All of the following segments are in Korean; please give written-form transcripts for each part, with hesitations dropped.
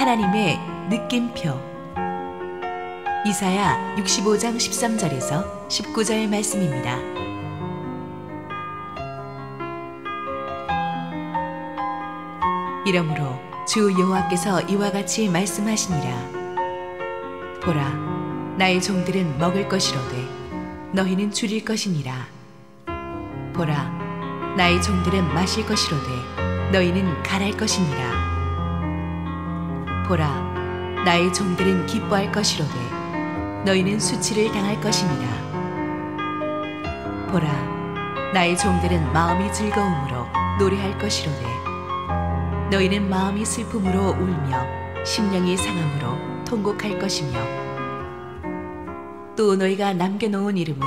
하나님의 느낌표. 이사야 65장 13절에서 19절 말씀입니다. 이러므로 주 여호와께서 이와 같이 말씀하시니라. 보라, 나의 종들은 먹을 것이로되 너희는 줄일 것이니라. 보라, 나의 종들은 마실 것이로되 너희는 갈할 것이니라. 보라, 나의 종들은 기뻐할 것이로되 너희는 수치를 당할 것이니라. 보라, 나의 종들은 마음이 즐거움으로 노래할 것이로되 너희는 마음이 슬픔으로 울며 심령이 상함으로 통곡할 것이며, 또 너희가 남겨놓은 이름은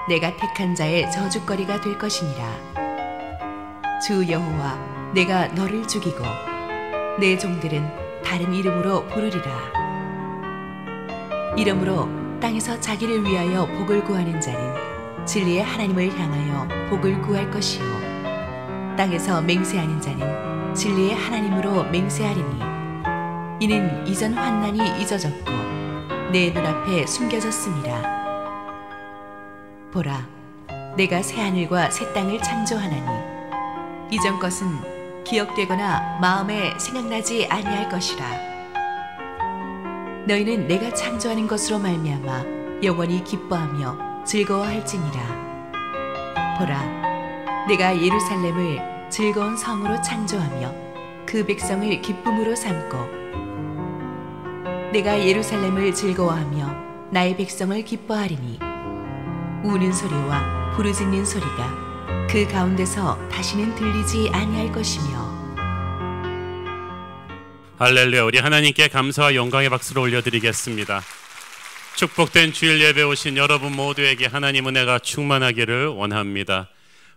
내가 택한 자의 저주거리가 될 것이니라. 주 여호와, 내가 너를 죽이고 내 종들은 다른 이름으로 부르리라. 이러므로 땅에서 자기를 위하여 복을 구하는 자는 진리의 하나님을 향하여 복을 구할 것이요, 땅에서 맹세하는 자는 진리의 하나님으로 맹세하리니 이는 이전 환난이 잊어졌고 내 눈앞에 숨겨졌음이라. 보라, 내가 새하늘과 새 땅을 창조하나니 이전 것은 기억되거나 마음에 생각나지 아니할 것이라. 너희는 내가 창조하는 것으로 말미암아 영원히 기뻐하며 즐거워할지니라. 보라, 내가 예루살렘을 즐거운 성으로 창조하며 그 백성을 기쁨으로 삼고, 내가 예루살렘을 즐거워하며 나의 백성을 기뻐하리니 우는 소리와 부르짖는 소리가 그 가운데서 다시는 들리지 아니할 것이며. 할렐루야. 우리 하나님께 감사와 영광의 박수를 올려드리겠습니다. 축복된 주일 예배 오신 여러분 모두에게 하나님 은혜가 충만하기를 원합니다.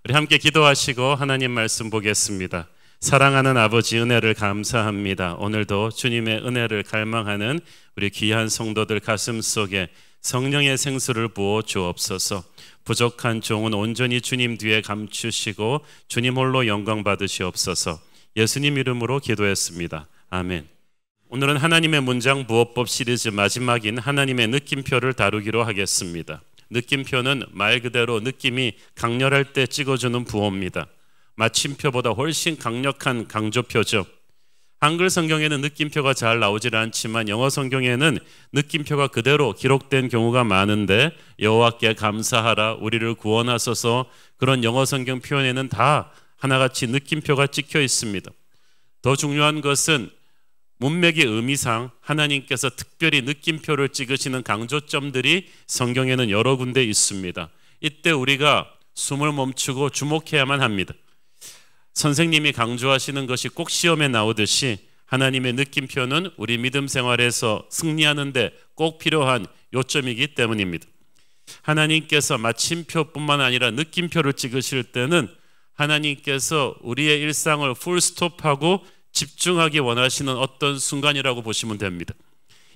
우리 함께 기도하시고 하나님 말씀 보겠습니다. 사랑하는 아버지, 은혜를 감사합니다. 오늘도 주님의 은혜를 갈망하는 우리 귀한 성도들 가슴 속에 성령의 생수를 부어 주옵소서. 부족한 종은 온전히 주님 뒤에 감추시고 주님 홀로 영광 받으시옵소서. 예수님 이름으로 기도했습니다. 아멘. 오늘은 하나님의 문장 부어법 시리즈 마지막인 하나님의 느낌표를 다루기로 하겠습니다. 느낌표는 말 그대로 느낌이 강렬할 때 찍어주는 부호입니다. 마침표보다 훨씬 강력한 강조표죠. 한글 성경에는 느낌표가 잘 나오질 않지만 영어 성경에는 느낌표가 그대로 기록된 경우가 많은데, 여호와께 감사하라, 우리를 구원하소서, 그런 영어 성경 표현에는 다 하나같이 느낌표가 찍혀 있습니다. 더 중요한 것은 문맥의 의미상 하나님께서 특별히 느낌표를 찍으시는 강조점들이 성경에는 여러 군데 있습니다. 이때 우리가 숨을 멈추고 주목해야만 합니다. 선생님이 강조하시는 것이 꼭 시험에 나오듯이 하나님의 느낌표는 우리 믿음 생활에서 승리하는 데 꼭 필요한 요점이기 때문입니다. 하나님께서 마침표뿐만 아니라 느낌표를 찍으실 때는 하나님께서 우리의 일상을 풀스톱하고 집중하기 원하시는 어떤 순간이라고 보시면 됩니다.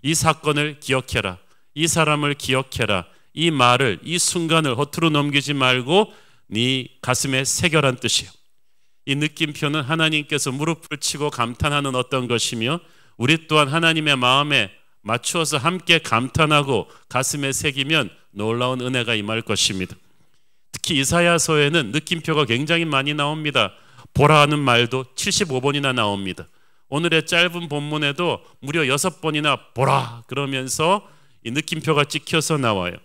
이 사건을 기억해라, 이 사람을 기억해라, 이 말을, 이 순간을 허투루 넘기지 말고 네 가슴에 새겨란 뜻이에요. 이 느낌표는 하나님께서 무릎을 치고 감탄하는 어떤 것이며, 우리 또한 하나님의 마음에 맞추어서 함께 감탄하고 가슴에 새기면 놀라운 은혜가 임할 것입니다. 특히 이사야서에는 느낌표가 굉장히 많이 나옵니다. 보라 하는 말도 75번이나 나옵니다. 오늘의 짧은 본문에도 무려 6번이나 보라 그러면서 이 느낌표가 찍혀서 나와요.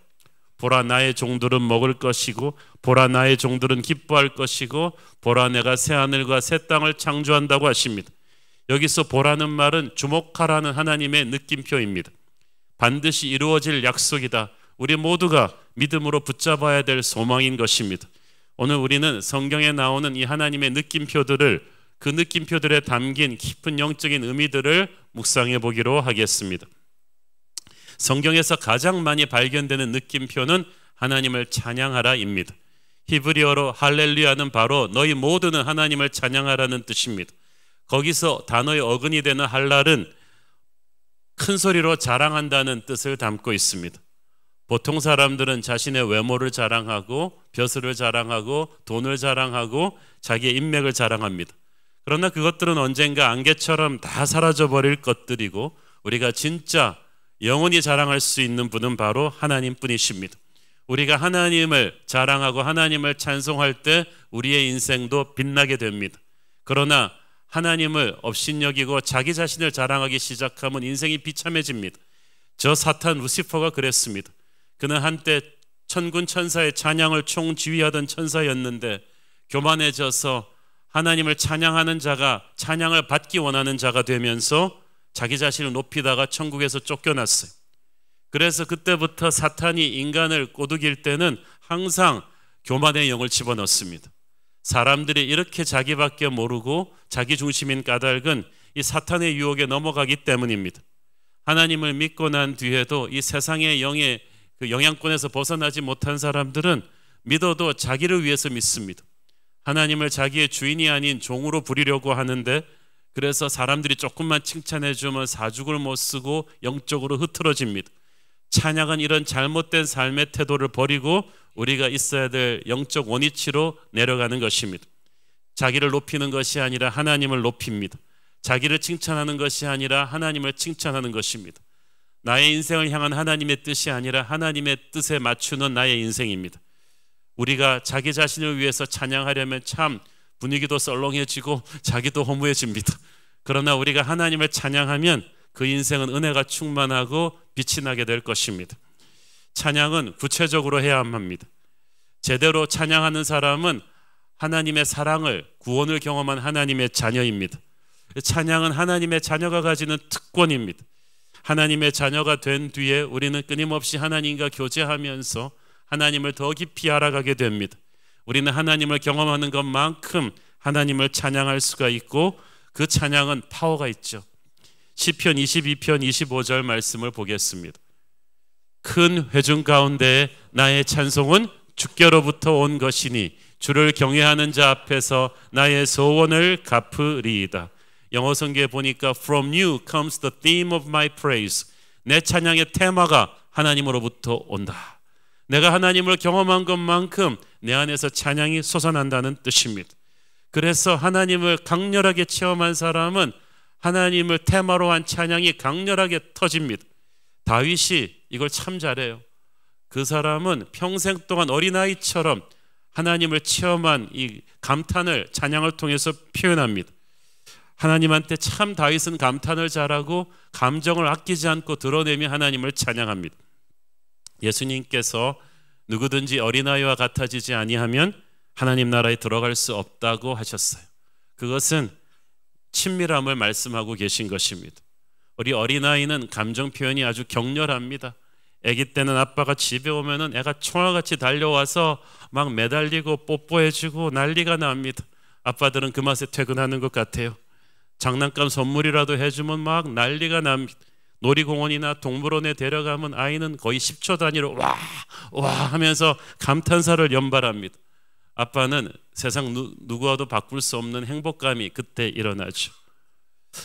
보라, 나의 종들은 먹을 것이고, 보라, 나의 종들은 기뻐할 것이고, 보라, 내가 새하늘과 새 땅을 창조한다고 하십니다. 여기서 보라는 말은 주목하라는 하나님의 느낌표입니다. 반드시 이루어질 약속이다. 우리 모두가 믿음으로 붙잡아야 될 소망인 것입니다. 오늘 우리는 성경에 나오는 이 하나님의 느낌표들을, 그 느낌표들에 담긴 깊은 영적인 의미들을 묵상해 보기로 하겠습니다. 성경에서 가장 많이 발견되는 느낌표는 하나님을 찬양하라입니다. 히브리어로 할렐루야는 바로 너희 모두는 하나님을 찬양하라는 뜻입니다. 거기서 단어의 어근이 되는 할랄은 큰 소리로 자랑한다는 뜻을 담고 있습니다. 보통 사람들은 자신의 외모를 자랑하고 벼슬을 자랑하고 돈을 자랑하고 자기의 인맥을 자랑합니다. 그러나 그것들은 언젠가 안개처럼 다 사라져버릴 것들이고 우리가 진짜 영원히 자랑할 수 있는 분은 바로 하나님뿐이십니다. 우리가 하나님을 자랑하고 하나님을 찬송할 때 우리의 인생도 빛나게 됩니다. 그러나 하나님을 업신여기고 자기 자신을 자랑하기 시작하면 인생이 비참해집니다. 저 사탄 루시퍼가 그랬습니다. 그는 한때 천군 천사의 찬양을 총지휘하던 천사였는데 교만해져서 하나님을 찬양하는 자가 찬양을 받기 원하는 자가 되면서 자기 자신을 높이다가 천국에서 쫓겨났어요. 그래서 그때부터 사탄이 인간을 꼬드길 때는 항상 교만의 영을 집어넣습니다. 사람들이 이렇게 자기밖에 모르고 자기 중심인 까닭은 이 사탄의 유혹에 넘어가기 때문입니다. 하나님을 믿고 난 뒤에도 이 세상의 영의 그 영향권에서 벗어나지 못한 사람들은 믿어도 자기를 위해서 믿습니다. 하나님을 자기의 주인이 아닌 종으로 부리려고 하는데 그래서 사람들이 조금만 칭찬해 주면 사죽을 못 쓰고 영적으로 흐트러집니다. 찬양은 이런 잘못된 삶의 태도를 버리고 우리가 있어야 될 영적 원위치로 내려가는 것입니다. 자기를 높이는 것이 아니라 하나님을 높입니다. 자기를 칭찬하는 것이 아니라 하나님을 칭찬하는 것입니다. 나의 인생을 향한 하나님의 뜻이 아니라 하나님의 뜻에 맞추는 나의 인생입니다. 우리가 자기 자신을 위해서 찬양하려면 참 분위기도 썰렁해지고 자기도 허무해집니다. 그러나 우리가 하나님을 찬양하면 그 인생은 은혜가 충만하고 빛이 나게 될 것입니다. 찬양은 구체적으로 해야 합니다. 제대로 찬양하는 사람은 하나님의 사랑을, 구원을 경험한 하나님의 자녀입니다. 찬양은 하나님의 자녀가 가지는 특권입니다. 하나님의 자녀가 된 뒤에 우리는 끊임없이 하나님과 교제하면서 하나님을 더 깊이 알아가게 됩니다. 우리는 하나님을 경험하는 것만큼 하나님을 찬양할 수가 있고 그 찬양은 파워가 있죠. 시편 22편 25절 말씀을 보겠습니다. 큰 회중 가운데 나의 찬송은 주께로부터 온 것이니 주를 경외하는 자 앞에서 나의 소원을 갚으리이다. 영어 성경에 보니까 From you comes the theme of my praise. 내 찬양의 테마가 하나님으로부터 온다. 내가 하나님을 경험한 것만큼 내 안에서 찬양이 솟아난다는 뜻입니다. 그래서 하나님을 강렬하게 체험한 사람은 하나님을 테마로 한 찬양이 강렬하게 터집니다. 다윗이 이걸 참 잘해요. 그 사람은 평생 동안 어린아이처럼 하나님을 체험한 이 감탄을 찬양을 통해서 표현합니다. 하나님한테 참 다윗은 감탄을 잘하고 감정을 아끼지 않고 드러내며 하나님을 찬양합니다. 예수님께서 누구든지 어린아이와 같아지지 아니하면 하나님 나라에 들어갈 수 없다고 하셨어요. 그것은 친밀함을 말씀하고 계신 것입니다. 우리 어린아이는 감정 표현이 아주 격렬합니다. 아기 때는 아빠가 집에 오면은 애가 총알같이 달려와서 막 매달리고 뽀뽀해주고 난리가 납니다. 아빠들은 그 맛에 퇴근하는 것 같아요. 장난감 선물이라도 해주면 막 난리가 납니다. 놀이공원이나 동물원에 데려가면 아이는 거의 10초 단위로 와 하면서 감탄사를 연발합니다. 아빠는 세상 누구와도 바꿀 수 없는 행복감이 그때 일어나죠.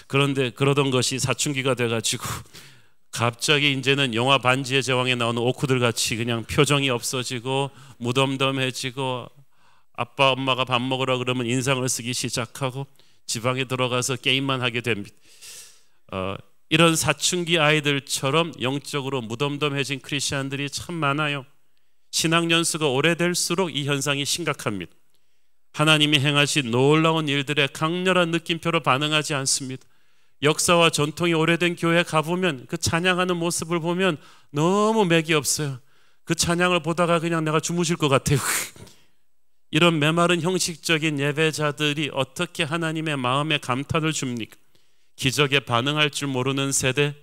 그런데 그러던 것이 사춘기가 돼가지고 갑자기 이제는 영화 반지의 제왕에 나오는 오크들 같이 그냥 표정이 없어지고 무덤덤해지고 아빠 엄마가 밥 먹으라 그러면 인상을 쓰기 시작하고 지방에 들어가서 게임만 하게 됩니다. 이런 사춘기 아이들처럼 영적으로 무덤덤해진 크리스찬들이 참 많아요. 신앙 연수가 오래될수록 이 현상이 심각합니다. 하나님이 행하신 놀라운 일들에 강렬한 느낌표로 반응하지 않습니다. 역사와 전통이 오래된 교회에 가보면 그 찬양하는 모습을 보면 너무 맥이 없어요. 그 찬양을 보다가 그냥 내가 주무실 것 같아요. 이런 메마른 형식적인 예배자들이 어떻게 하나님의 마음에 감탄을 줍니까? 기적에 반응할 줄 모르는 세대,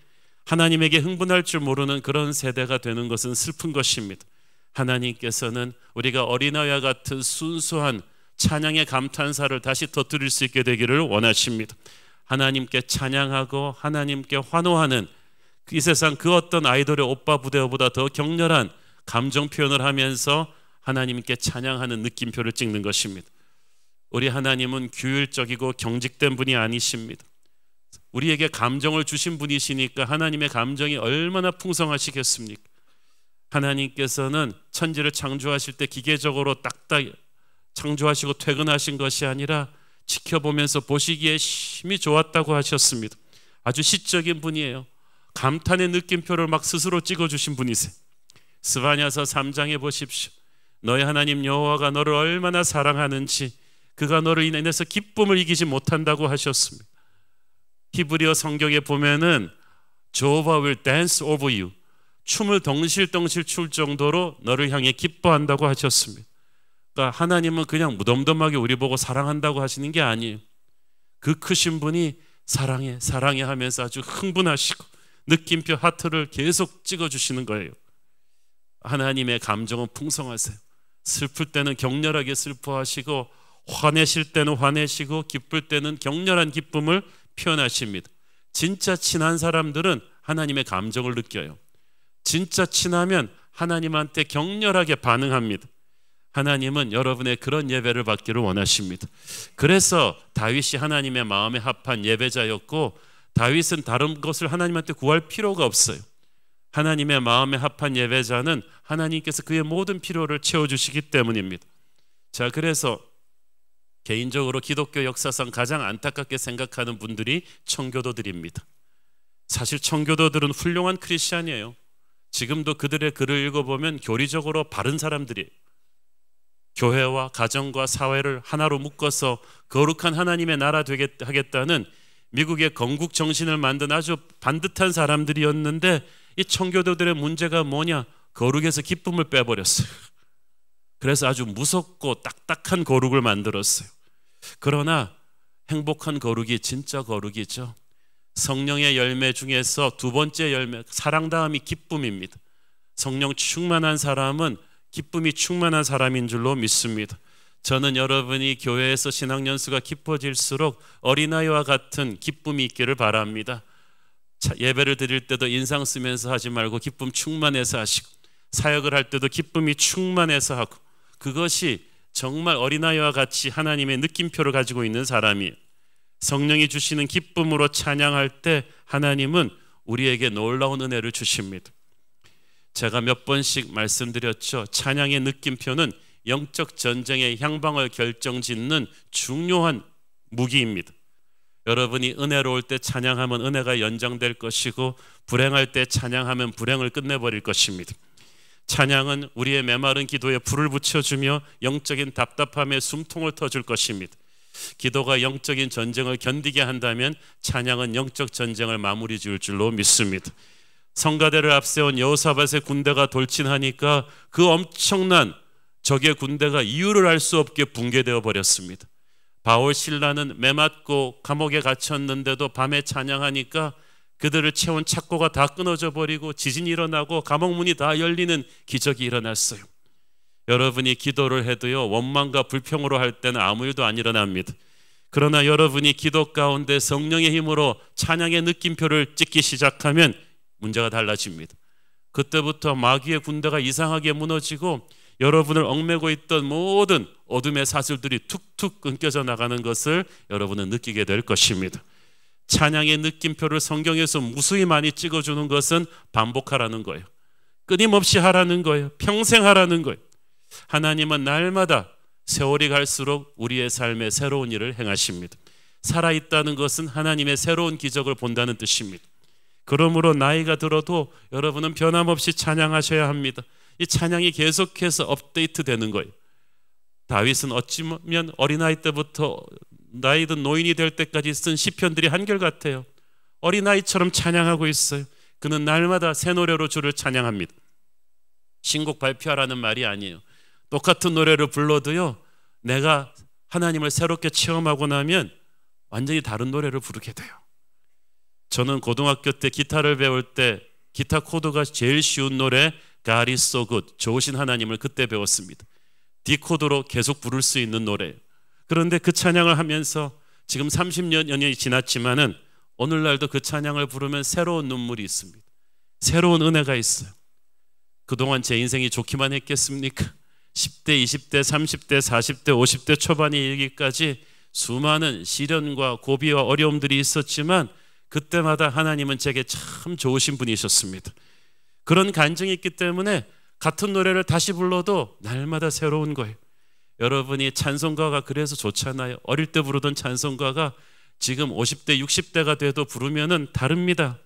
하나님에게 흥분할 줄 모르는 그런 세대가 되는 것은 슬픈 것입니다. 하나님께서는 우리가 어린아이와 같은 순수한 찬양의 감탄사를 다시 터뜨릴 수 있게 되기를 원하십니다. 하나님께 찬양하고 하나님께 환호하는 이 세상 그 어떤 아이돌의 오빠 부대보다 더 격렬한 감정 표현을 하면서 하나님께 찬양하는 느낌표를 찍는 것입니다. 우리 하나님은 규율적이고 경직된 분이 아니십니다. 우리에게 감정을 주신 분이시니까 하나님의 감정이 얼마나 풍성하시겠습니까? 하나님께서는 천지를 창조하실 때 기계적으로 딱딱 창조하시고 퇴근하신 것이 아니라 지켜보면서 보시기에 심히 좋았다고 하셨습니다. 아주 시적인 분이에요. 감탄의 느낌표를 막 스스로 찍어주신 분이세요. 스바냐서 3장에 보십시오. 너희 하나님 여호와가 너를 얼마나 사랑하는지 그가 너를 인해서 기쁨을 이기지 못한다고 하셨습니다. 히브리어 성경에 보면은 Jehovah will dance over you. 춤을 덩실덩실 출 정도로 너를 향해 기뻐한다고 하셨습니다. 그러니까 하나님은 그냥 무덤덤하게 우리 보고 사랑한다고 하시는 게 아니에요. 그 크신 분이 사랑해 사랑해 하면서 아주 흥분하시고 느낌표 하트를 계속 찍어주시는 거예요. 하나님의 감정은 풍성하세요. 슬플 때는 격렬하게 슬퍼하시고 화내실 때는 화내시고 기쁠 때는 격렬한 기쁨을 표현하십니다. 진짜 친한 사람들은 하나님의 감정을 느껴요. 진짜 친하면 하나님한테 격렬하게 반응합니다. 하나님은 여러분의 그런 예배를 받기를 원하십니다. 그래서 다윗이 하나님의 마음에 합한 예배자였고 다윗은 다른 것을 하나님한테 구할 필요가 없어요. 하나님의 마음에 합한 예배자는 하나님께서 그의 모든 필요를 채워주시기 때문입니다. 자, 그래서 개인적으로 기독교 역사상 가장 안타깝게 생각하는 분들이 청교도들입니다. 사실 청교도들은 훌륭한 크리스찬이에요. 지금도 그들의 글을 읽어보면 교리적으로 바른 사람들이에요. 교회와 가정과 사회를 하나로 묶어서 거룩한 하나님의 나라 되게 하겠다는 미국의 건국 정신을 만든 아주 반듯한 사람들이었는데 이 청교도들의 문제가 뭐냐? 거룩에서 기쁨을 빼버렸어요. 그래서 아주 무섭고 딱딱한 거룩을 만들었어요. 그러나 행복한 거룩이 진짜 거룩이죠. 성령의 열매 중에서 두 번째 열매, 사랑 다음이 기쁨입니다. 성령 충만한 사람은 기쁨이 충만한 사람인 줄로 믿습니다. 저는 여러분이 교회에서 신앙연수가 깊어질수록 어린아이와 같은 기쁨이 있기를 바랍니다. 예배를 드릴 때도 인상 쓰면서 하지 말고 기쁨 충만해서 하시고, 사역을 할 때도 기쁨이 충만해서 하고, 그것이 정말 어린아이와 같이 하나님의 느낌표를 가지고 있는 사람이에요. 성령이 주시는 기쁨으로 찬양할 때 하나님은 우리에게 놀라운 은혜를 주십니다. 제가 몇 번씩 말씀드렸죠. 찬양의 느낌표는 영적 전쟁의 향방을 결정짓는 중요한 무기입니다. 여러분이 은혜로울 때 찬양하면 은혜가 연장될 것이고, 불행할 때 찬양하면 불행을 끝내버릴 것입니다. 찬양은 우리의 메마른 기도에 불을 붙여주며 영적인 답답함에 숨통을 터줄 것입니다. 기도가 영적인 전쟁을 견디게 한다면 찬양은 영적 전쟁을 마무리 지을 줄로 믿습니다. 성가대를 앞세운 여호사밧의 군대가 돌진하니까 그 엄청난 적의 군대가 이유를 알 수 없게 붕괴되어 버렸습니다. 바울 신라는 매맞고 감옥에 갇혔는데도 밤에 찬양하니까 그들을 채운 착고가 다 끊어져 버리고 지진이 일어나고 감옥문이 다 열리는 기적이 일어났어요. 여러분이 기도를 해도요, 원망과 불평으로 할 때는 아무 일도 안 일어납니다. 그러나 여러분이 기도 가운데 성령의 힘으로 찬양의 느낌표를 찍기 시작하면 문제가 달라집니다. 그때부터 마귀의 군대가 이상하게 무너지고 여러분을 얽매고 있던 모든 어둠의 사슬들이 툭툭 끊겨져 나가는 것을 여러분은 느끼게 될 것입니다. 찬양의 느낌표를 성경에서 무수히 많이 찍어주는 것은 반복하라는 거예요. 끊임없이 하라는 거예요. 평생 하라는 거예요. 하나님은 날마다 세월이 갈수록 우리의 삶에 새로운 일을 행하십니다. 살아있다는 것은 하나님의 새로운 기적을 본다는 뜻입니다. 그러므로 나이가 들어도 여러분은 변함없이 찬양하셔야 합니다. 이 찬양이 계속해서 업데이트 되는 거예요. 다윗은 어찌면 어린아이 때부터 나이든 노인이 될 때까지 쓴 시편들이 한결같아요. 어린아이처럼 찬양하고 있어요. 그는 날마다 새 노래로 주를 찬양합니다. 신곡 발표하라는 말이 아니에요. 똑같은 노래를 불러도요, 내가 하나님을 새롭게 체험하고 나면 완전히 다른 노래를 부르게 돼요. 저는 고등학교 때 기타를 배울 때 기타 코드가 제일 쉬운 노래 God is so good, 좋으신 하나님을 그때 배웠습니다. D 코드로 계속 부를 수 있는 노래예요. 그런데 그 찬양을 하면서 지금 30년이 지났지만은 오늘날도 그 찬양을 부르면 새로운 눈물이 있습니다. 새로운 은혜가 있어요. 그동안 제 인생이 좋기만 했겠습니까? 10대, 20대, 30대, 40대, 50대 초반에 이르기까지 수많은 시련과 고비와 어려움들이 있었지만 그때마다 하나님은 제게 참 좋으신 분이셨습니다. 그런 간증이 있기 때문에 같은 노래를 다시 불러도 날마다 새로운 거예요. 여러분이 찬송가가 그래서 좋잖아요. 어릴 때 부르던 찬송가가 지금 50대 60대가 돼도 부르면은 다릅니다.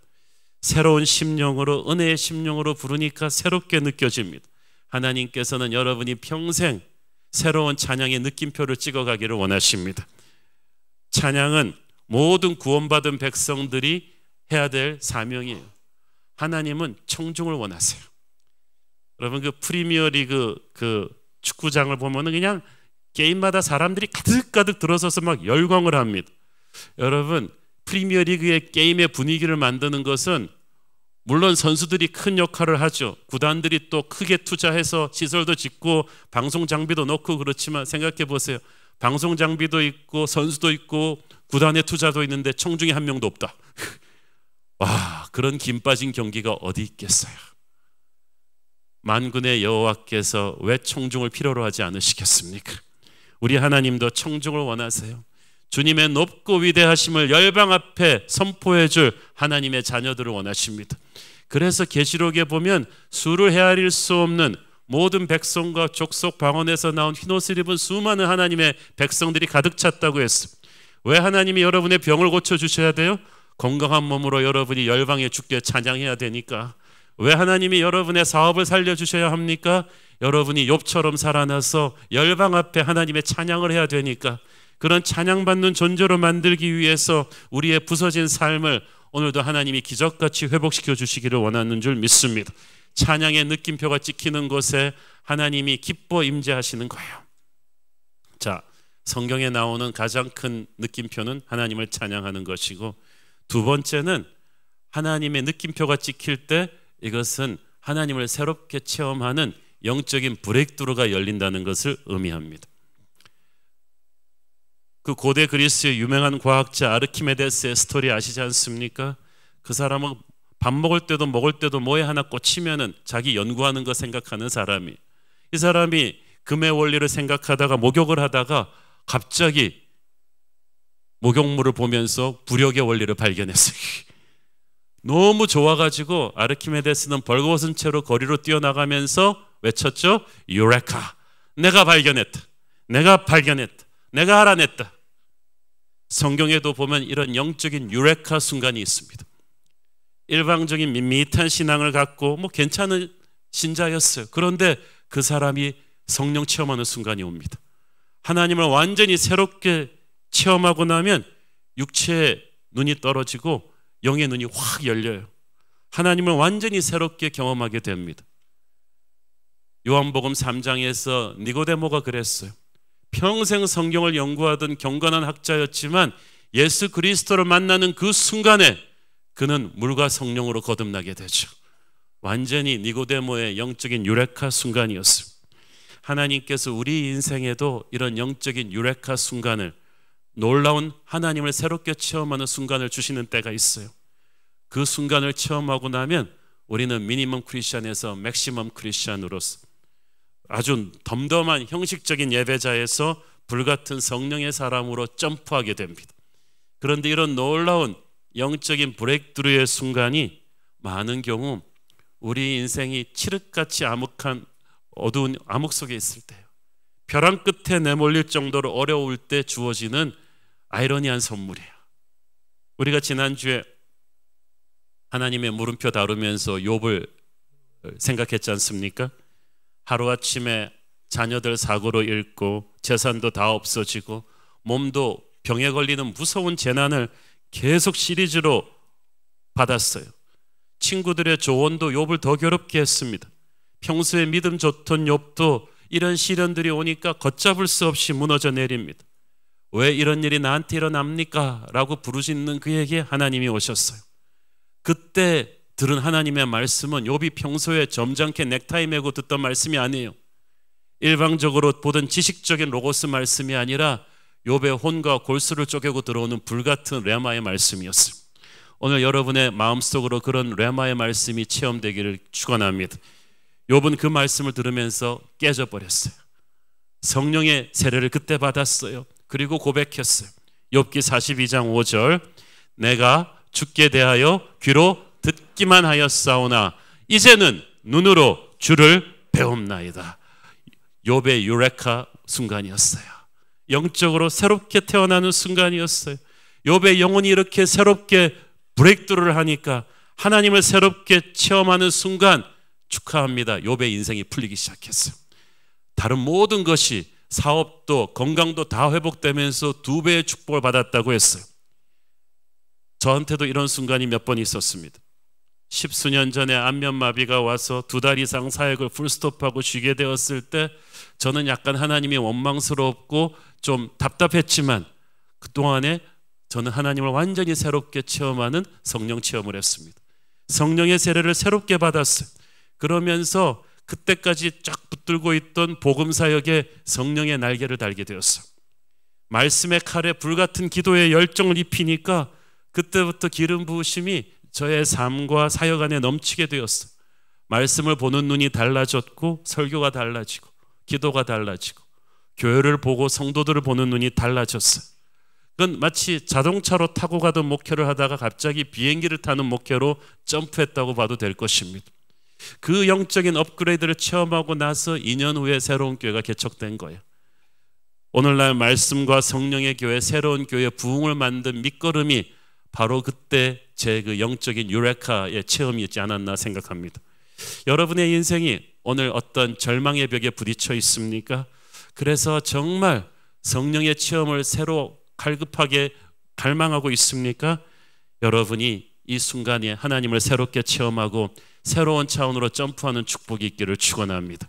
새로운 심령으로, 은혜의 심령으로 부르니까 새롭게 느껴집니다. 하나님께서는 여러분이 평생 새로운 찬양의 느낌표를 찍어가기를 원하십니다. 찬양은 모든 구원받은 백성들이 해야 될 사명이에요. 하나님은 청중을 원하세요. 여러분, 그 프리미어리그 그 축구장을 보면은 그냥 게임마다 사람들이 가득가득 들어서서 막 열광을 합니다. 여러분, 프리미어리그의 게임의 분위기를 만드는 것은 물론 선수들이 큰 역할을 하죠. 구단들이 또 크게 투자해서 시설도 짓고 방송 장비도 넣고 그렇지만 생각해 보세요. 방송 장비도 있고 선수도 있고 구단의 투자도 있는데 청중이 한 명도 없다. 와, 그런 김 빠진 경기가 어디 있겠어요. 만군의 여호와께서 왜 청중을 필요로 하지 않으시겠습니까? 우리 하나님도 청중을 원하세요. 주님의 높고 위대하심을 열방 앞에 선포해 줄 하나님의 자녀들을 원하십니다. 그래서 계시록에 보면 수를 헤아릴 수 없는 모든 백성과 족속 방언에서 나온 흰옷을 입은 수많은 하나님의 백성들이 가득 찼다고 했어. 왜 하나님이 여러분의 병을 고쳐주셔야 돼요? 건강한 몸으로 여러분이 열방에 주께 찬양해야 되니까. 왜 하나님이 여러분의 사업을 살려주셔야 합니까? 여러분이 욥처럼 살아나서 열방 앞에 하나님의 찬양을 해야 되니까. 그런 찬양받는 존재로 만들기 위해서 우리의 부서진 삶을 오늘도 하나님이 기적같이 회복시켜 주시기를 원하는 줄 믿습니다. 찬양의 느낌표가 찍히는 곳에 하나님이 기뻐 임재하시는 거예요. 자, 성경에 나오는 가장 큰 느낌표는 하나님을 찬양하는 것이고, 두 번째는 하나님의 느낌표가 찍힐 때 이것은 하나님을 새롭게 체험하는 영적인 브레이크드루가 열린다는 것을 의미합니다. 그 고대 그리스의 유명한 과학자 아르키메데스의 스토리 아시지 않습니까? 그 사람은 밥 먹을 때도 뭐에 하나 꽂히면은 자기 연구하는 거 생각하는 사람이, 이 사람이 금의 원리를 생각하다가 목욕을 하다가 갑자기 목욕물을 보면서 부력의 원리를 발견했어요. 너무 좋아가지고 아르키메데스는 벌거벗은 채로 거리로 뛰어나가면서 외쳤죠. 유레카! 내가 발견했다. 내가 발견했다. 내가 알아냈다. 성경에도 보면 이런 영적인 유레카 순간이 있습니다. 일방적인 밋밋한 신앙을 갖고 괜찮은 신자였어요. 그런데 그 사람이 성령 체험하는 순간이 옵니다. 하나님을 완전히 새롭게 체험하고 나면 육체의 눈이 떨어지고 영의 눈이 확 열려요. 하나님을 완전히 새롭게 경험하게 됩니다. 요한복음 3장에서 니고데모가 그랬어요. 평생 성경을 연구하던 경건한 학자였지만 예수 그리스도를 만나는 그 순간에 그는 물과 성령으로 거듭나게 되죠. 완전히 니고데모의 영적인 유레카 순간이었어요. 하나님께서 우리 인생에도 이런 영적인 유레카 순간을, 놀라운 하나님을 새롭게 체험하는 순간을 주시는 때가 있어요. 그 순간을 체험하고 나면 우리는 미니멈 크리스찬에서 맥시멈 크리스찬으로서 아주 덤덤한 형식적인 예배자에서 불같은 성령의 사람으로 점프하게 됩니다. 그런데 이런 놀라운 영적인 브레이크드루의 순간이 많은 경우 우리 인생이 칠흑같이 암흑한 어두운 암흑 속에 있을 때요, 벼랑 끝에 내몰릴 정도로 어려울 때 주어지는 아이러니한 선물이에요. 우리가 지난주에 하나님의 물음표 다루면서 욥을 생각했지 않습니까? 하루아침에 자녀들 사고로 잃고 재산도 다 없어지고 몸도 병에 걸리는 무서운 재난을 계속 시리즈로 받았어요. 친구들의 조언도 욥을 더 괴롭게 했습니다. 평소에 믿음 좋던 욥도 이런 시련들이 오니까 걷잡을 수 없이 무너져 내립니다. 왜 이런 일이 나한테 일어납니까? 라고 부르짖는 그에게 하나님이 오셨어요. 그때 들은 하나님의 말씀은 욥이 평소에 점잖게 넥타이 메고 듣던 말씀이 아니에요. 일방적으로 보던 지식적인 로고스 말씀이 아니라 욥의 혼과 골수를 쪼개고 들어오는 불같은 레마의 말씀이었어요. 오늘 여러분의 마음속으로 그런 레마의 말씀이 체험되기를 축원합니다. 욥은 그 말씀을 들으면서 깨져버렸어요. 성령의 세례를 그때 받았어요. 그리고 고백했어요. 욥기 42장 5절, 내가 주께 대하여 귀로 듣기만 하였사오나 이제는 눈으로 주를 배움나이다. 욥의 유레카 순간이었어요. 영적으로 새롭게 태어나는 순간이었어요. 욥의 영혼이 이렇게 새롭게 브레이크드루를 하니까 하나님을 새롭게 체험하는 순간 축하합니다. 욥의 인생이 풀리기 시작했어요. 다른 모든 것이 사업도 건강도 다 회복되면서 2배의 축복을 받았다고 했어요. 저한테도 이런 순간이 몇 번 있었습니다. 10수년 전에 안면마비가 와서 2달 이상 사역을 풀스톱하고 쉬게 되었을 때 저는 약간 하나님이 원망스럽고 좀 답답했지만 그동안에 저는 하나님을 완전히 새롭게 체험하는 성령 체험을 했습니다. 성령의 세례를 새롭게 받았어요. 그러면서 그때까지 쫙 붙들고 있던 복음사역에 성령의 날개를 달게 되었어요. 말씀의 칼에 불같은 기도의 열정을 입히니까 그때부터 기름 부으심이 저의 삶과 사역 안에 넘치게 되었어요. 말씀을 보는 눈이 달라졌고 설교가 달라지고 기도가 달라지고 교회를 보고 성도들을 보는 눈이 달라졌어요. 그건 마치 자동차로 타고 가던 목회를 하다가 갑자기 비행기를 타는 목회로 점프했다고 봐도 될 것입니다. 그 영적인 업그레이드를 체험하고 나서 2년 후에 새로운 교회가 개척된 거예요. 오늘날 말씀과 성령의 교회, 새로운 교회 부흥을 만든 밑거름이 바로 그때 제 그 영적인 유레카의 체험이었지 않았나 생각합니다. 여러분의 인생이 오늘 어떤 절망의 벽에 부딪혀 있습니까? 그래서 정말 성령의 체험을 새로 갈급하게 갈망하고 있습니까? 여러분이 이 순간에 하나님을 새롭게 체험하고 새로운 차원으로 점프하는 축복이 있기를 축원합니다.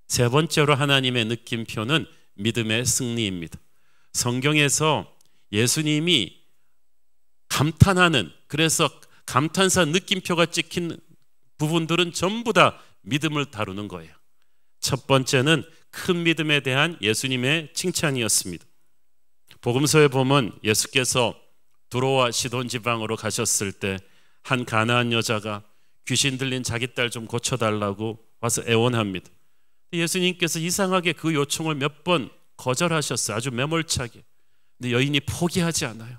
세 번째로 하나님의 느낌표는 믿음의 승리입니다. 성경에서 예수님이 감탄하는, 그래서 감탄사 느낌표가 찍힌 부분들은 전부 다 믿음을 다루는 거예요. 첫 번째는 큰 믿음에 대한 예수님의 칭찬이었습니다. 복음서에 보면 예수께서 두로와 시돈 지방으로 가셨을 때 한 가나안 여자가 귀신 들린 자기 딸 좀 고쳐달라고 와서 애원합니다. 예수님께서 이상하게 그 요청을 몇 번 거절하셨어요. 아주 매몰차게. 근데 여인이 포기하지 않아요.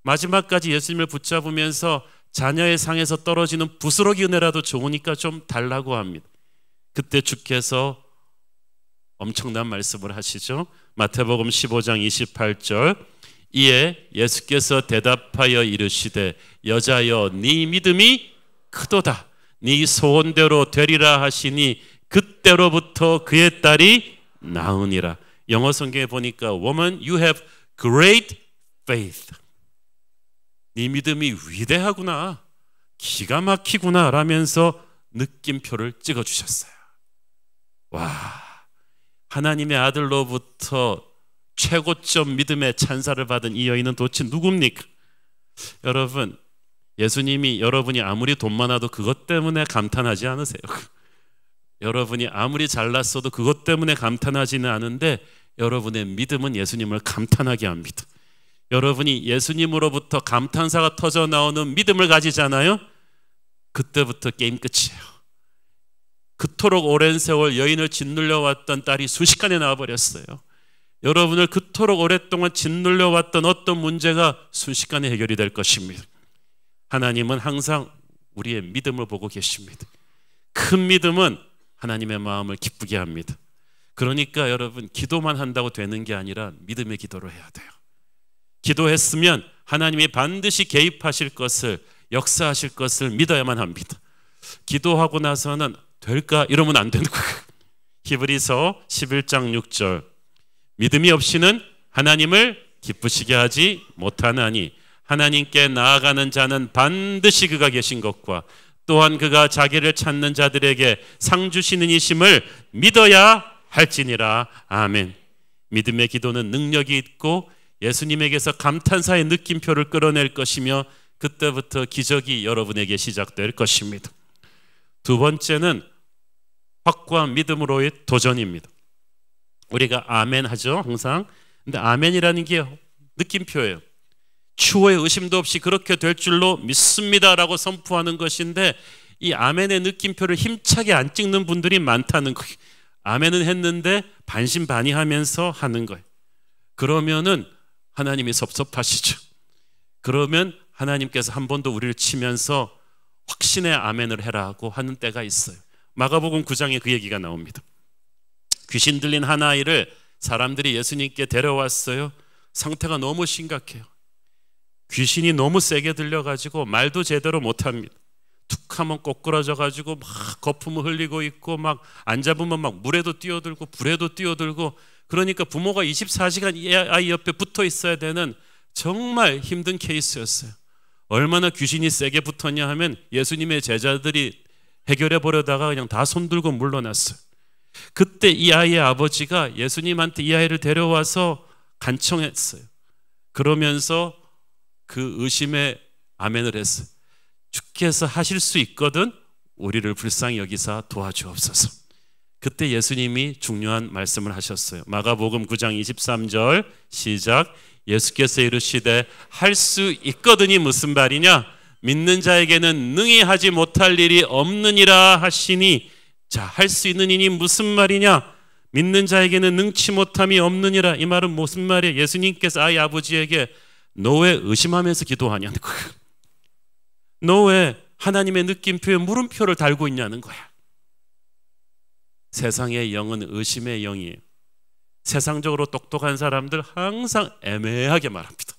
마지막까지 예수님을 붙잡으면서 자녀의 상에서 떨어지는 부스러기 은혜라도 좋으니까 좀 달라고 합니다. 그때 주께서 엄청난 말씀을 하시죠. 마태복음 15장 28절, 이에 예수께서 대답하여 이르시되 여자여 네 믿음이 크도다. 네 소원대로 되리라 하시니 그때로부터 그의 딸이 나으니라. 영어 성경에 보니까 Woman, you have great faith. 네 믿음이 위대하구나, 기가 막히구나 라면서 느낌표를 찍어주셨어요. 와, 하나님의 아들로부터 최고점 믿음의 찬사를 받은 이 여인은 도대체 누굽니까? 여러분, 예수님이 여러분이 아무리 돈 많아도 그것 때문에 감탄하지 않으세요. 여러분이 아무리 잘났어도 그것 때문에 감탄하지는 않은데 여러분의 믿음은 예수님을 감탄하게 합니다. 여러분이 예수님으로부터 감탄사가 터져 나오는 믿음을 가지잖아요. 그때부터 게임 끝이에요. 그토록 오랜 세월 여인을 짓눌려 왔던 딸이 순식간에 나와버렸어요. 여러분을 그토록 오랫동안 짓눌려 왔던 어떤 문제가 순식간에 해결이 될 것입니다. 하나님은 항상 우리의 믿음을 보고 계십니다. 큰 믿음은 하나님의 마음을 기쁘게 합니다. 그러니까 여러분, 기도만 한다고 되는 게 아니라 믿음의 기도를 해야 돼요. 기도했으면 하나님이 반드시 개입하실 것을, 역사하실 것을 믿어야만 합니다. 기도하고 나서는 될까? 이러면 안 되는 거예요. 히브리서 11장 6절, 믿음이 없이는 하나님을 기쁘시게 하지 못하나니 하나님께 나아가는 자는 반드시 그가 계신 것과 또한 그가 자기를 찾는 자들에게 상 주시는 이심을 믿어야 할지니라. 아멘. 믿음의 기도는 능력이 있고 예수님에게서 감탄사의 느낌표를 끌어낼 것이며 그때부터 기적이 여러분에게 시작될 것입니다. 두 번째는 확고한 믿음으로의 도전입니다. 우리가 아멘 하죠, 항상. 근데 아멘이라는 게 느낌표예요. 추호의 의심도 없이 그렇게 될 줄로 믿습니다라고 선포하는 것인데, 이 아멘의 느낌표를 힘차게 안 찍는 분들이 많다는 거예요. 아멘은 했는데 반신반의하면서 하는 거예요. 그러면은 하나님이 섭섭하시죠. 그러면 하나님께서 한 번 더 우리를 치면서 확신의 아멘을 해라 하고 하는 때가 있어요. 마가복음 9장에 그 얘기가 나옵니다. 귀신 들린 한 아이를 사람들이 예수님께 데려왔어요. 상태가 너무 심각해요. 귀신이 너무 세게 들려가지고 말도 제대로 못합니다. 툭 하면 꼬꾸라져가지고 막 거품을 흘리고 있고, 막 안 잡으면 막 물에도 뛰어들고 불에도 뛰어들고, 그러니까 부모가 24시간 이 아이 옆에 붙어 있어야 되는 정말 힘든 케이스였어요. 얼마나 귀신이 세게 붙었냐 하면 예수님의 제자들이 해결해 보려다가 그냥 다 손들고 물러났어요. 그때 이 아이의 아버지가 예수님한테 이 아이를 데려와서 간청했어요. 그러면서 그 의심에 아멘을 했어요. 주께서 하실 수 있거든 우리를 불쌍히 여기사 도와주옵소서. 그때 예수님이 중요한 말씀을 하셨어요. 마가복음 9장 23절 시작. 예수께서 이르시되 할 수 있거든이 무슨 말이냐? 믿는 자에게는 능히 하지 못할 일이 없느니라 하시니, 자, 할 수 있는 일이 무슨 말이냐? 믿는 자에게는 능치 못함이 없느니라. 이 말은 무슨 말이에요? 예수님께서 아이 아버지에게 너 왜 의심하면서 기도하냐는 거예요. 너 왜 하나님의 느낌표에 물음표를 달고 있냐는 거야. 세상의 영은 의심의 영이에요. 세상적으로 똑똑한 사람들 항상 애매하게 말합니다.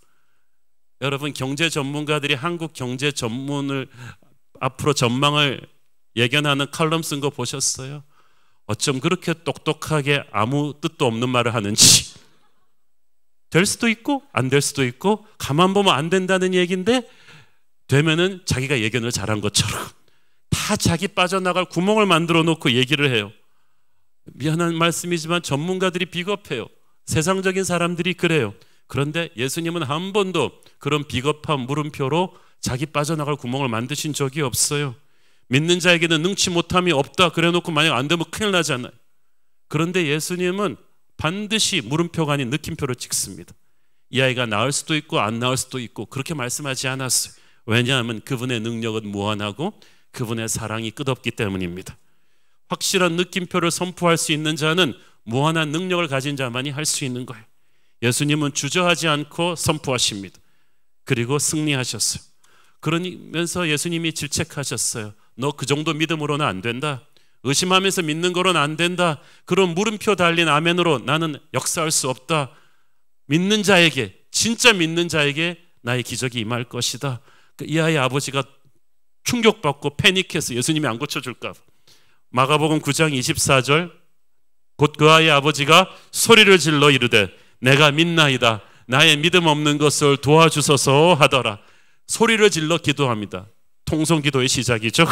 여러분, 경제 전문가들이 한국 경제 전문을 앞으로 전망을 예견하는 칼럼 쓴 거 보셨어요? 어쩜 그렇게 똑똑하게 아무 뜻도 없는 말을 하는지. 될 수도 있고 안 될 수도 있고, 가만 보면 안 된다는 얘기인데 되면은 자기가 예견을 잘한 것처럼 다 자기 빠져나갈 구멍을 만들어 놓고 얘기를 해요. 미안한 말씀이지만 전문가들이 비겁해요. 세상적인 사람들이 그래요. 그런데 예수님은 한 번도 그런 비겁한 물음표로 자기 빠져나갈 구멍을 만드신 적이 없어요. 믿는 자에게는 능치 못함이 없다 그래 놓고 만약 안 되면 큰일 나잖아요. 그런데 예수님은 반드시 물음표가 아닌 느낌표를 찍습니다. 이 아이가 나을 수도 있고 안 나을 수도 있고 그렇게 말씀하지 않았어요. 왜냐하면 그분의 능력은 무한하고 그분의 사랑이 끝없기 때문입니다. 확실한 느낌표를 선포할 수 있는 자는 무한한 능력을 가진 자만이 할 수 있는 거예요. 예수님은 주저하지 않고 선포하십니다. 그리고 승리하셨어요. 그러면서 예수님이 질책하셨어요. 너 그 정도 믿음으로는 안 된다. 의심하면서 믿는 거로는 안 된다. 그런 물음표 달린 아멘으로 나는 역사할 수 없다. 믿는 자에게, 진짜 믿는 자에게 나의 기적이 임할 것이다. 이 아이의 아버지가 충격받고 패닉해서 예수님이 안 고쳐줄까 봐. 마가복음 9장 24절 곧 그 아이의 아버지가 소리를 질러 이르되 내가 믿나이다. 나의 믿음 없는 것을 도와주소서 하더라. 소리를 질러 기도합니다. 통성기도의 시작이죠.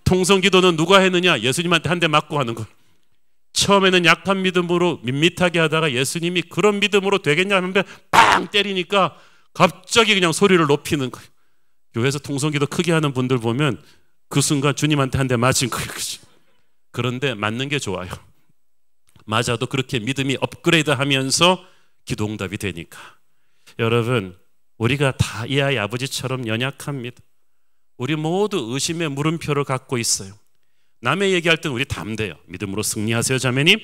통성기도는 누가 했느냐? 예수님한테 한 대 맞고 하는 거예요. 처음에는 약한 믿음으로 밋밋하게 하다가 예수님이 그런 믿음으로 되겠냐 하는데 빵 때리니까 갑자기 그냥 소리를 높이는 거예요. 교회에서 통성기도 크게 하는 분들 보면 그 순간 주님한테 한 대 맞은 거예요. 그런데 맞는 게 좋아요. 맞아도 그렇게 믿음이 업그레이드 하면서 기도응답이 되니까. 여러분, 우리가 다 이 아이 아버지처럼 연약합니다. 우리 모두 의심의 물음표를 갖고 있어요. 남의 얘기할 때는 우리 담대요. 믿음으로 승리하세요 자매님.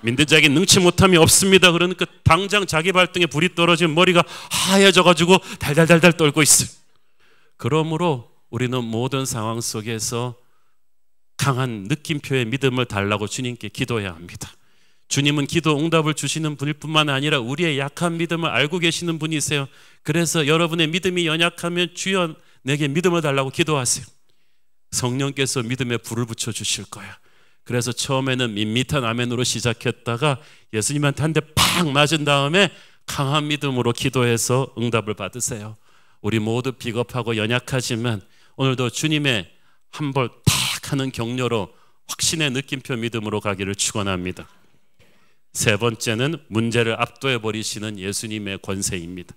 믿는 자에게 능치 못함이 없습니다. 그러니까 당장 자기 발등에 불이 떨어지면 머리가 하얘져가지고 달달달달 떨고 있어요. 그러므로 우리는 모든 상황 속에서 강한 느낌표의 믿음을 달라고 주님께 기도해야 합니다. 주님은 기도 응답을 주시는 분일 뿐만 아니라 우리의 약한 믿음을 알고 계시는 분이세요. 그래서 여러분의 믿음이 연약하면 주여 내게 믿음을 달라고 기도하세요. 성령께서 믿음에 불을 붙여 주실 거야. 그래서 처음에는 밋밋한 아멘으로 시작했다가 예수님한테 한 대 팍 맞은 다음에 강한 믿음으로 기도해서 응답을 받으세요. 우리 모두 비겁하고 연약하지만 오늘도 주님의 한 벌 탁 하는 격려로 확신의 느낌표 믿음으로 가기를 축원합니다. 세 번째는 문제를 압도해 버리시는 예수님의 권세입니다.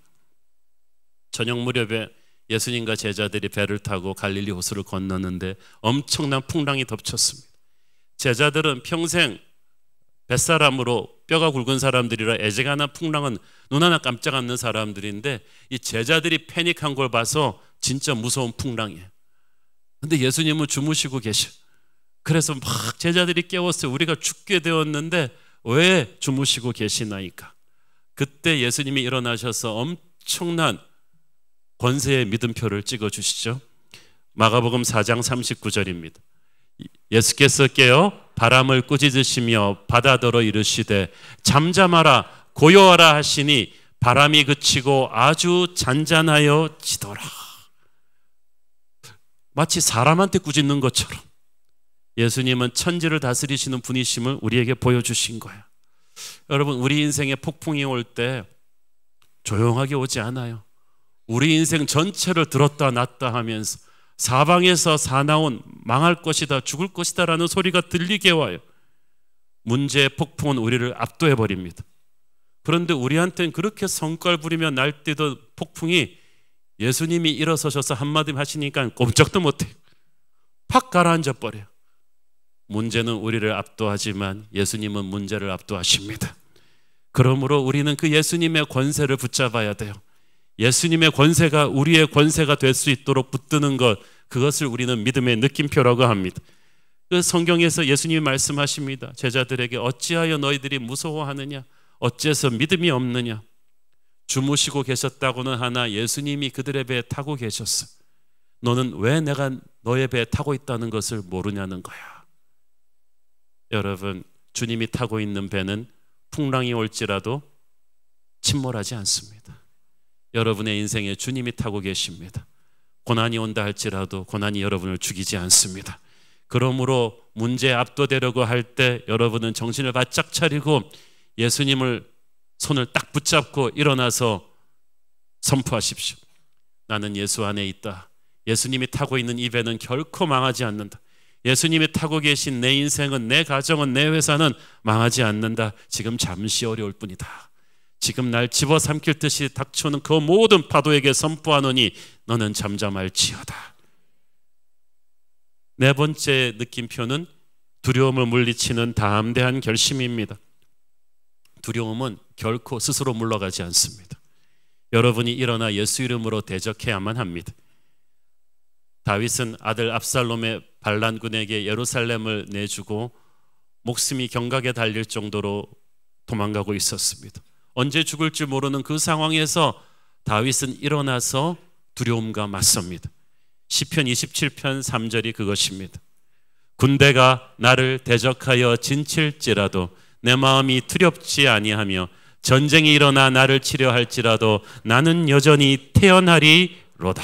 저녁 무렵에 예수님과 제자들이 배를 타고 갈릴리 호수를 건너는데 엄청난 풍랑이 덮쳤습니다. 제자들은 평생 뱃사람으로 뼈가 굵은 사람들이라 애지간한 풍랑은 눈 하나 깜짝 않는 사람들인데 이 제자들이 패닉한 걸 봐서 진짜 무서운 풍랑이에요. 근데 예수님은 주무시고 계셔. 그래서 막 제자들이 깨웠어요. 우리가 죽게 되었는데 왜 주무시고 계시나이까. 그때 예수님이 일어나셔서 엄청난 권세의 믿음표를 찍어주시죠. 마가복음 4장 39절입니다. 예수께서 깨어 바람을 꾸짖으시며 바다더러 이르시되 잠잠하라 고요하라 하시니 바람이 그치고 아주 잔잔하여 지더라. 마치 사람한테 꾸짖는 것처럼 예수님은 천지를 다스리시는 분이심을 우리에게 보여주신 거예요. 여러분, 우리 인생에 폭풍이 올 때 조용하게 오지 않아요. 우리 인생 전체를 들었다 놨다 하면서 사방에서 사나운 망할 것이다, 죽을 것이다 라는 소리가 들리게 와요. 문제의 폭풍은 우리를 압도해 버립니다. 그런데 우리한테는 그렇게 성깔 부리며 날뛰던 폭풍이 예수님이 일어서셔서 한마디 하시니까 꼼짝도 못해요. 팍 가라앉아 버려요. 문제는 우리를 압도하지만 예수님은 문제를 압도하십니다. 그러므로 우리는 그 예수님의 권세를 붙잡아야 돼요. 예수님의 권세가 우리의 권세가 될 수 있도록 붙드는 것, 그것을 우리는 믿음의 느낌표라고 합니다. 그 성경에서 예수님이 말씀하십니다. 제자들에게 어찌하여 너희들이 무서워하느냐, 어째서 믿음이 없느냐. 주무시고 계셨다고는 하나 예수님이 그들의 배에 타고 계셨어. 너는 왜 내가 너의 배에 타고 있다는 것을 모르냐는 거야. 여러분, 주님이 타고 있는 배는 풍랑이 올지라도 침몰하지 않습니다. 여러분의 인생에 주님이 타고 계십니다. 고난이 온다 할지라도 고난이 여러분을 죽이지 않습니다. 그러므로 문제에 압도되려고 할 때 여러분은 정신을 바짝 차리고 예수님을 손을 딱 붙잡고 일어나서 선포하십시오. 나는 예수 안에 있다. 예수님이 타고 있는 이 배는 결코 망하지 않는다. 예수님이 타고 계신 내 인생은, 내 가정은, 내 회사는 망하지 않는다. 지금 잠시 어려울 뿐이다. 지금 날 집어삼킬 듯이 닥쳐오는 그 모든 파도에게 선포하노니 너는 잠잠할지어다. 네 번째 느낌표는 두려움을 물리치는 담대한 결심입니다. 두려움은 결코 스스로 물러가지 않습니다. 여러분이 일어나 예수 이름으로 대적해야만 합니다. 다윗은 아들 압살롬의 반란군에게 예루살렘을 내주고 목숨이 경각에 달릴 정도로 도망가고 있었습니다. 언제 죽을지 모르는 그 상황에서 다윗은 일어나서 두려움과 맞섭니다. 시편 27편 3절이 그것입니다. 군대가 나를 대적하여 진칠지라도 내 마음이 두렵지 아니하며 전쟁이 일어나 나를 치려 할지라도 나는 여전히 태어나리로다.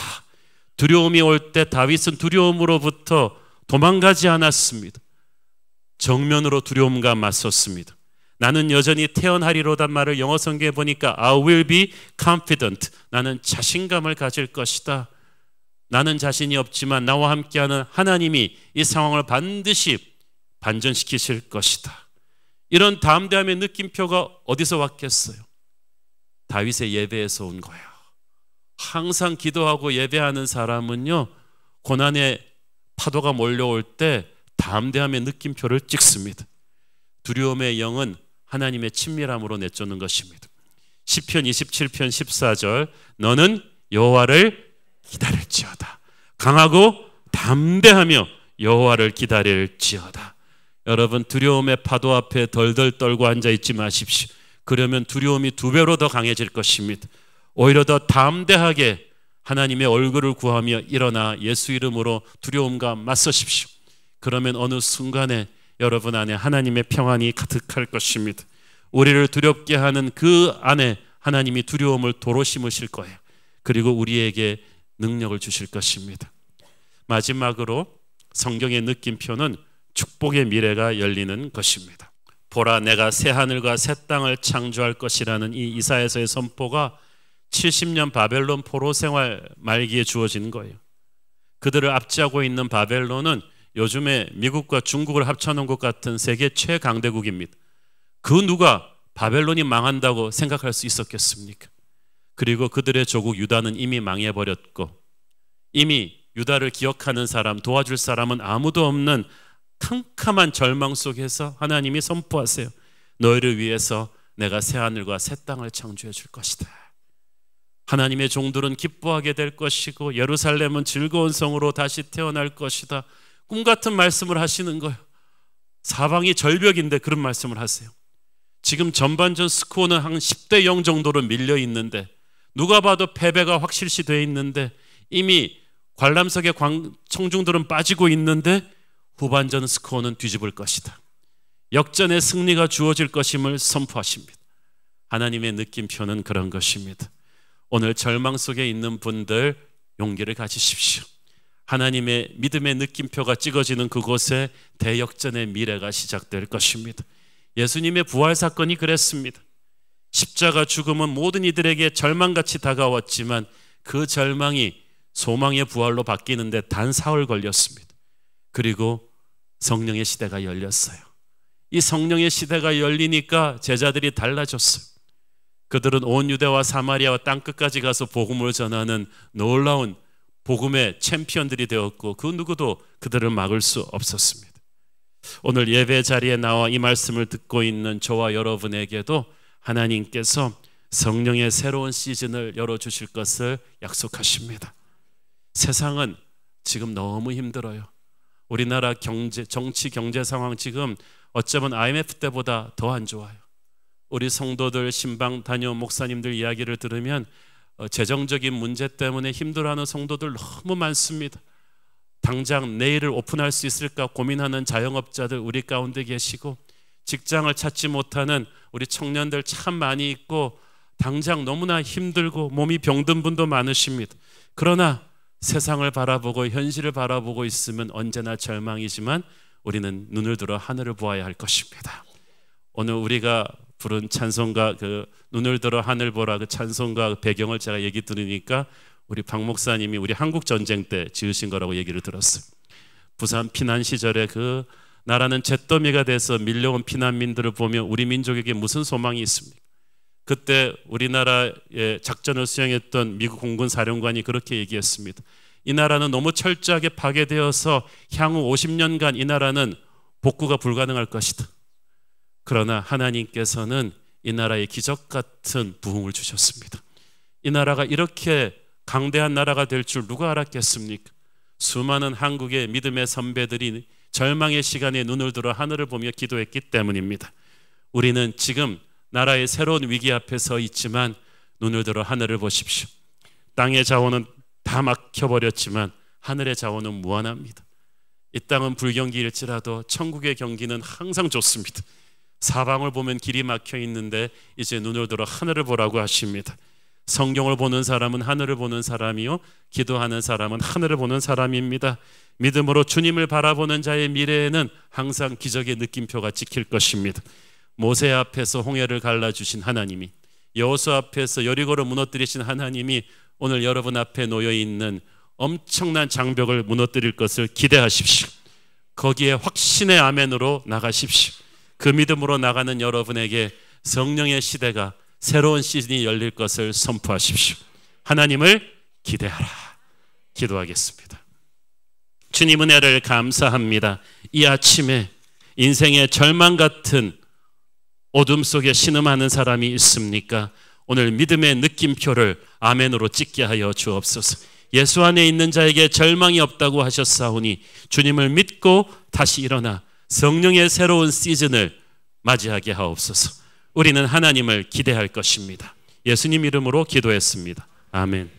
두려움이 올 때 다윗은 두려움으로부터 도망가지 않았습니다. 정면으로 두려움과 맞섰습니다. 나는 여전히 태어나리로단 말을 영어 성경에 보니까 I will be confident. 나는 자신감을 가질 것이다. 나는 자신이 없지만 나와 함께하는 하나님이 이 상황을 반드시 반전시키실 것이다. 이런 담대함의 느낌표가 어디서 왔겠어요? 다윗의 예배에서 온 거예요. 항상 기도하고 예배하는 사람은요, 고난의 파도가 몰려올 때 담대함의 느낌표를 찍습니다. 두려움의 영은 하나님의 친밀함으로 내쫓는 것입니다. 시편 27편 14절 너는 여호와를 기다릴지어다. 강하고 담대하며 여호와를 기다릴지어다. 여러분, 두려움의 파도 앞에 덜덜 떨고 앉아있지 마십시오. 그러면 두려움이 2배로 더 강해질 것입니다. 오히려 더 담대하게 하나님의 얼굴을 구하며 일어나 예수 이름으로 두려움과 맞서십시오. 그러면 어느 순간에 여러분 안에 하나님의 평안이 가득할 것입니다. 우리를 두렵게 하는 그 안에 하나님이 두려움을 도로 심으실 거예요. 그리고 우리에게 능력을 주실 것입니다. 마지막으로 성경의 느낌표는 축복의 미래가 열리는 것입니다. 보라, 내가 새 하늘과 새 땅을 창조할 것이라는 이 이사야서의 선포가 70년 바벨론 포로 생활 말기에 주어진 거예요. 그들을 압제하고 있는 바벨론은 요즘에 미국과 중국을 합쳐놓은 것 같은 세계 최강대국입니다. 그 누가 바벨론이 망한다고 생각할 수 있었겠습니까? 그리고 그들의 조국 유다는 이미 망해버렸고 이미 유다를 기억하는 사람, 도와줄 사람은 아무도 없는 캄캄한 절망 속에서 하나님이 선포하세요. 너희를 위해서 내가 새 하늘과 새 땅을 창조해 줄 것이다. 하나님의 종들은 기뻐하게 될 것이고 예루살렘은 즐거운 성으로 다시 태어날 것이다. 꿈같은 말씀을 하시는 거예요. 사방이 절벽인데 그런 말씀을 하세요. 지금 전반전 스코어는 한 10대 0 정도로 밀려 있는데 누가 봐도 패배가 확실시 되어 있는데 이미 관람석의 청중들은 빠지고 있는데 후반전 스코어는 뒤집을 것이다. 역전의 승리가 주어질 것임을 선포하십니다. 하나님의 느낌표는 그런 것입니다. 오늘 절망 속에 있는 분들 용기를 가지십시오. 하나님의 믿음의 느낌표가 찍어지는 그곳에 대역전의 미래가 시작될 것입니다. 예수님의 부활 사건이 그랬습니다. 십자가 죽음은 모든 이들에게 절망같이 다가왔지만 그 절망이 소망의 부활로 바뀌는데 단 사흘 걸렸습니다. 그리고 성령의 시대가 열렸어요. 이 성령의 시대가 열리니까 제자들이 달라졌어요. 그들은 온 유대와 사마리아와 땅끝까지 가서 복음을 전하는 놀라운 복음의 챔피언들이 되었고 그 누구도 그들을 막을 수 없었습니다. 오늘 예배 자리에 나와 이 말씀을 듣고 있는 저와 여러분에게도 하나님께서 성령의 새로운 시즌을 열어주실 것을 약속하십니다. 세상은 지금 너무 힘들어요. 우리나라 정치 경제 상황 지금 어쩌면 IMF 때보다 더 안 좋아요. 우리 성도들 신방 다녀온 목사님들 이야기를 들으면 재정적인 문제 때문에 힘들어하는 성도들 너무 많습니다. 당장 내일을 오픈할 수 있을까 고민하는 자영업자들 우리 가운데 계시고 직장을 찾지 못하는 우리 청년들 참 많이 있고 당장 너무나 힘들고 몸이 병든 분도 많으십니다. 그러나 세상을 바라보고 현실을 바라보고 있으면 언제나 절망이지만 우리는 눈을 들어 하늘을 보아야 할 것입니다. 오늘 우리가 부른 찬송가 그 눈을 들어 하늘 보라 그 찬송가 배경을 제가 얘기 들으니까 우리 박 목사님이 우리 한국 전쟁 때 지으신 거라고 얘기를 들었어요. 부산 피난 시절에 그 나라는 잿더미가 돼서 밀려온 피난민들을 보면 우리 민족에게 무슨 소망이 있습니까? 그때 우리나라의 작전을 수행했던 미국 공군 사령관이 그렇게 얘기했습니다. 이 나라는 너무 철저하게 파괴되어서 향후 50년간 이 나라는 복구가 불가능할 것이다. 그러나 하나님께서는 이 나라에 기적 같은 부흥을 주셨습니다. 이 나라가 이렇게 강대한 나라가 될 줄 누가 알았겠습니까? 수많은 한국의 믿음의 선배들이 절망의 시간에 눈을 들어 하늘을 보며 기도했기 때문입니다. 우리는 지금 나라의 새로운 위기 앞에 서 있지만 눈을 들어 하늘을 보십시오. 땅의 자원은 다 막혀버렸지만 하늘의 자원은 무한합니다. 이 땅은 불경기일지라도 천국의 경기는 항상 좋습니다. 사방을 보면 길이 막혀 있는데 이제 눈을 들어 하늘을 보라고 하십니다. 성경을 보는 사람은 하늘을 보는 사람이요 기도하는 사람은 하늘을 보는 사람입니다. 믿음으로 주님을 바라보는 자의 미래에는 항상 기적의 느낌표가 찍힐 것입니다. 모세 앞에서 홍해를 갈라주신 하나님이, 여호수아 앞에서 여리고를 무너뜨리신 하나님이 오늘 여러분 앞에 놓여있는 엄청난 장벽을 무너뜨릴 것을 기대하십시오. 거기에 확신의 아멘으로 나가십시오. 그 믿음으로 나가는 여러분에게 성령의 시대가 새로운 시즌이 열릴 것을 선포하십시오. 하나님을 기대하라. 기도하겠습니다. 주님 은혜를 감사합니다. 이 아침에 인생의 절망 같은 어둠 속에 신음하는 사람이 있습니까? 오늘 믿음의 느낌표를 아멘으로 찍게 하여 주옵소서. 예수 안에 있는 자에게 절망이 없다고 하셨사오니 주님을 믿고 다시 일어나 성령의 새로운 시즌을 맞이하게 하옵소서. 우리는 하나님을 기대할 것입니다. 예수님 이름으로 기도했습니다. 아멘.